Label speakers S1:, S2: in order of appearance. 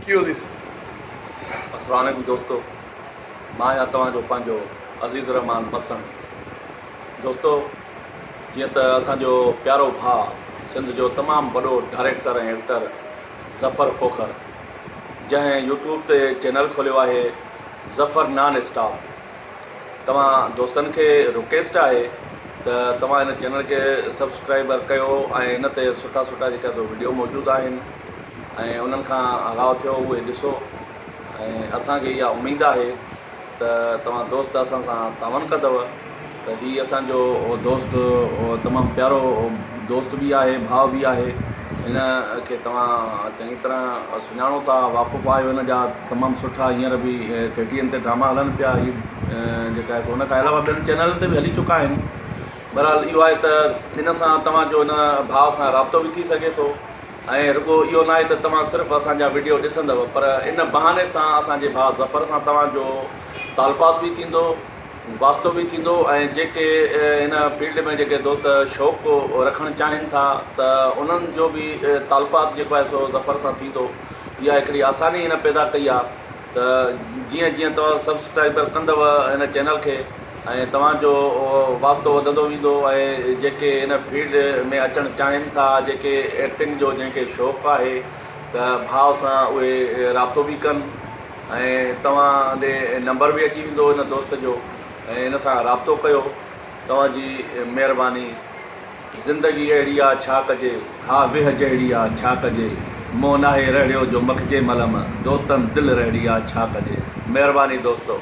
S1: क्यूज़िस।
S2: अस्सलाम वालेकुम दोस्तों, मां या तव्हांजो पंहिंजो अज़ीज़ रहमान मसन। दोस्तों, जीअं त असांजो प्यारो भाउ सिंध जो तमामु वॾो डायरेक्टर ऐं एक्टर ज़फ़र खोखर, जंहिं यूट्यूब ते चैनल खोलियो आहे ज़फ़र नॉन स्टॉप। तव्हां दोस्तनि खे रिक्वेस्ट आहे त तव्हां हिन चैनल खे सब्सक्राइबर कयो ऐं हिन ते सुठा सुठा जेका वीडियो मौजूदु आहिनि ऐं उन्हनि खां अलाउ थियो उहे ॾिसो। ऐं असांखे इहा उमेदु आहे त तव्हां दोस्त असां सां तावन कंदव त हीअ असांजो दोस्त तमामु प्यारो दोस्त बि आहे, भाउ बि आहे। हिन खे तव्हां चङी तरह सुञाणो था, वाक़ुफ़ु आहियो हिन जा तमामु सुठा। हींअर बि KTN ते ड्रामा हलनि पिया, हीअ जेका आहे हुन खां अलावा ॿियनि चैनलनि ते बि हली चुका आहिनि। बहरहाल इहो आहे त हिन सां तव्हांजो हिन भाउ सां राब्तो बि थी सघे थो ऐं रुॻो इहो न आहे त तव्हां सिर्फ़ु असांजा वीडियो ॾिसंदव, पर इन बहाने सां असांजे भाउ ज़फ़र सां तव्हांजो तालुकात बि थींदो, वास्तो बि थींदो। ऐं जेके हिन फील्ड में जेके दोस्त शौक़ु रखणु चाहिनि था त उन्हनि जो बि तालुकात जेको आहे सो ज़फ़र सां थींदो। इहा हिकिड़ी आसानी हिन पैदा कई आहे त जीअं जीअं तव्हां सब्सक्राइबर कंदव हिन चैनल खे ऐं तव्हांजो वास्तो वधंदो वेंदो। ऐं जेके हिन फील्ड में अचणु चाहिनि था, जेके एक्टिंग जो जंहिंखे शौक़ु आहे त भाउ सां उहे राब्तो बि कनि ऐं तव्हां ॾे नंबर बि अची वेंदो हिन दोस्त जो ऐं हिन सां राब्तो कयो। तव्हांजी महिरबानी। ज़िंदगी अहिड़ी आहे छा कजे, हा वेह जहिड़ी आहे छा कजे, मोह नाहे रहिड़ियो जो मखिजे मलम, दोस्तनि दिलि रहिड़ी आहे छा कजे। महिरबानी दोस्तो।